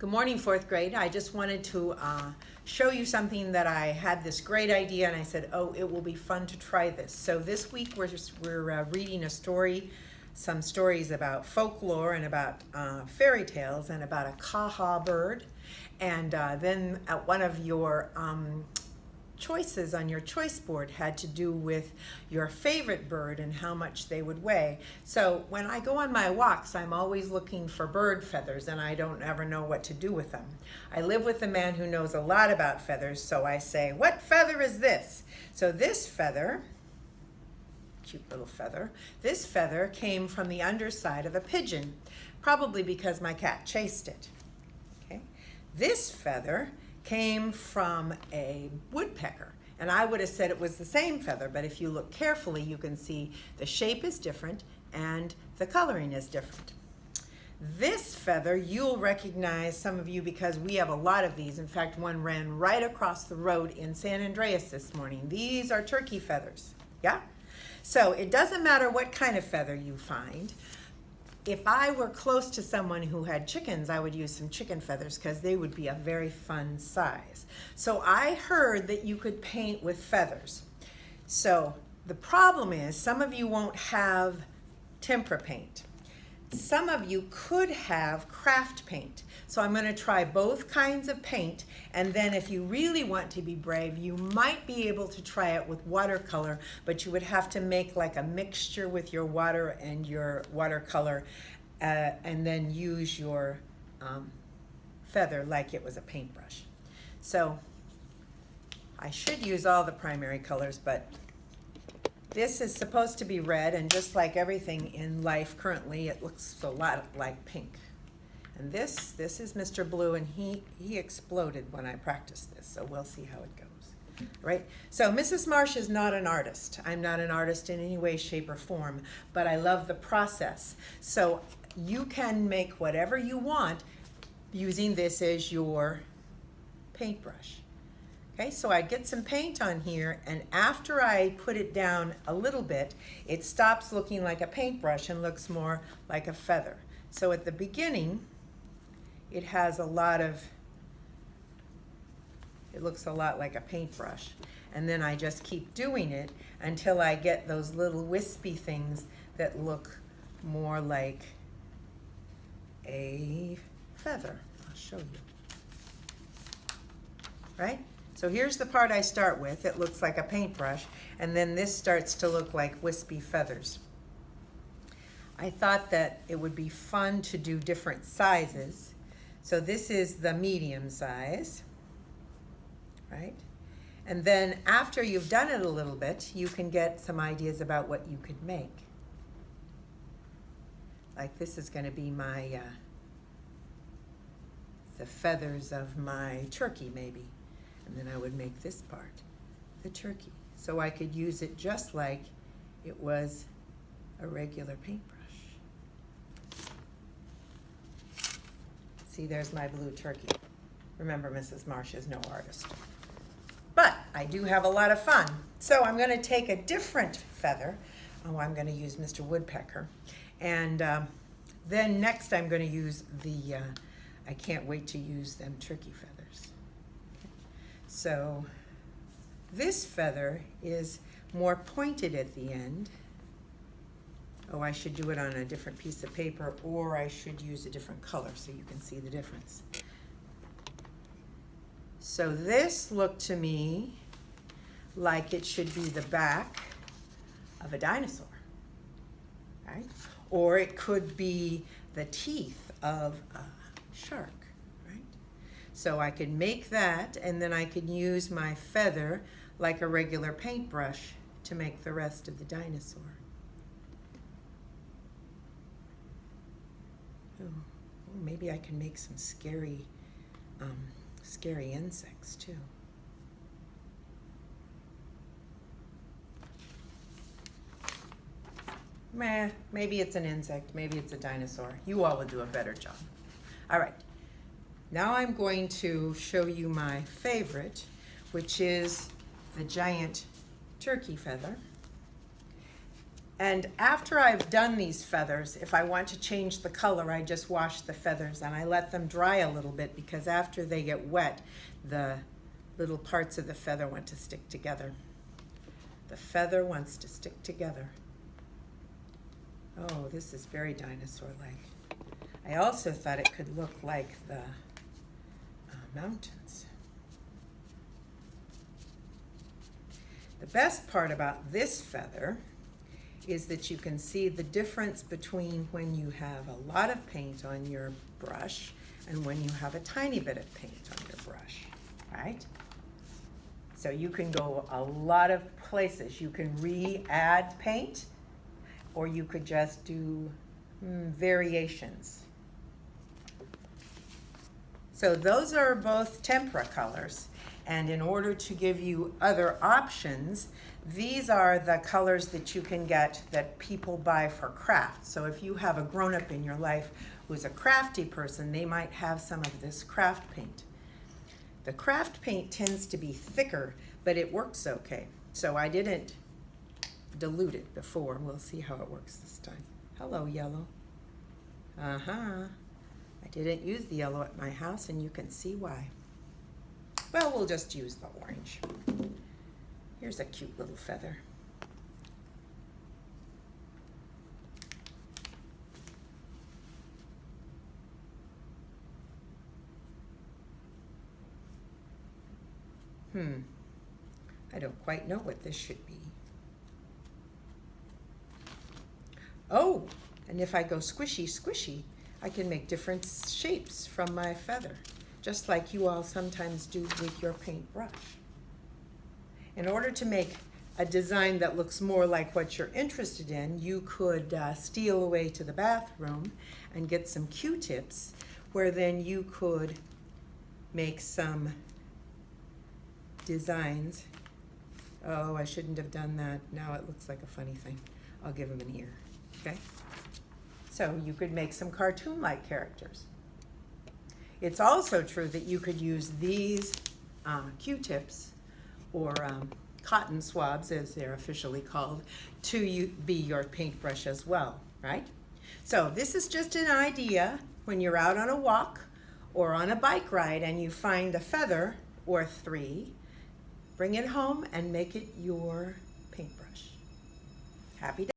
Good morning, fourth grade. I just wanted to show you something that I had this great idea and I said, oh, it will be fun to try this. So this week we're reading a story, some stories about folklore and about fairy tales and about a caw bird. And then one of your choices on your choice board had to do with your favorite bird and how much they would weigh. So when I go on my walks, I'm always looking for bird feathers and I don't ever know what to do with them. I live with a man who knows a lot about feathers, so I say, what feather is this? So this feather, cute little feather, this feather came from the underside of a pigeon, probably because my cat chased it. Okay. This feather came from a woodpecker, and I would have said it was the same feather, but if you look carefully you can see the shape is different and the coloring is different. This feather you'll recognize, some of you, because we have a lot of these. In fact, one ran right across the road in San Andreas this morning. These are turkey feathers, yeah? So it doesn't matter what kind of feather you find. If I were close to someone who had chickens, I would use some chicken feathers because they would be a very fun size. So I heard that you could paint with feathers. So the problem is some of you won't have tempera paint. Some of you could have craft paint. So I'm going to try both kinds of paint, and then if you really want to be brave, you might be able to try it with watercolor, but you would have to make like a mixture with your water and your watercolor, and then use your feather like it was a paintbrush. So I should use all the primary colors, but this is supposed to be red, and just like everything in life currently, it looks a lot like pink. And this is Mr. Blue, and he exploded when I practiced this, so we'll see how it goes. Right? So Mrs. Marsh is not an artist. I'm not an artist in any way, shape, or form, but I love the process. So you can make whatever you want using this as your paintbrush. Okay, so I get some paint on here, and after I put it down a little bit, it stops looking like a paintbrush and looks more like a feather. So at the beginning, it has a lot of, it looks a lot like a paintbrush. And then I just keep doing it until I get those little wispy things that look more like a feather. I'll show you. Right? So here's the part I start with. It looks like a paintbrush, and then this starts to look like wispy feathers. I thought that it would be fun to do different sizes. So this is the medium size, right? And then after you've done it a little bit, you can get some ideas about what you could make. Like this is going to be my, the feathers of my turkey maybe. And then I would make this part the turkey. So I could use it just like it was a regular paintbrush. See, there's my blue turkey. Remember, Mrs. Marsh is no artist. But I do have a lot of fun. So I'm going to take a different feather. Oh, I'm going to use Mr. Woodpecker. And then next I'm going to use the, I can't wait to use them turkey feathers. So this feather is more pointed at the end. Oh, I should do it on a different piece of paper, or I should use a different color so you can see the difference. So this looked to me like it should be the back of a dinosaur, right? Or it could be the teeth of a shark. So I could make that, and then I could use my feather like a regular paintbrush to make the rest of the dinosaur. Oh, maybe I can make some scary insects too. Maybe it's an insect, maybe it's a dinosaur. You all will do a better job. All right. Now I'm going to show you my favorite, which is the giant turkey feather. And after I've done these feathers, if I want to change the color, I just wash the feathers and I let them dry a little bit, because after they get wet, the little parts of the feather want to stick together. The feather wants to stick together. Oh, this is very dinosaur-like. I also thought it could look like the mountains. The best part about this feather is that you can see the difference between when you have a lot of paint on your brush and when you have a tiny bit of paint on your brush, right? So you can go a lot of places. You can re-add paint, or you could just do variations. So those are both tempera colors. And in order to give you other options, these are the colors that you can get that people buy for craft. So if you have a grown-up in your life who's a crafty person, they might have some of this craft paint. The craft paint tends to be thicker, but it works okay. So I didn't dilute it before. We'll see how it works this time. Hello, yellow. I didn't use the yellow at my house, and you can see why. Well, we'll just use the orange. Here's a cute little feather. I don't quite know what this should be. Oh, and if I go squishy, squishy, I can make different shapes from my feather, just like you all sometimes do with your paintbrush. In order to make a design that looks more like what you're interested in, you could steal away to the bathroom and get some Q-tips, where then you could make some designs. Oh, I shouldn't have done that. Now it looks like a funny thing. I'll give him an ear, okay? So you could make some cartoon-like characters. It's also true that you could use these Q-tips, or cotton swabs, as they're officially called, to be your paintbrush as well, right? So this is just an idea when you're out on a walk or on a bike ride and you find a feather or three, bring it home and make it your paintbrush. Happy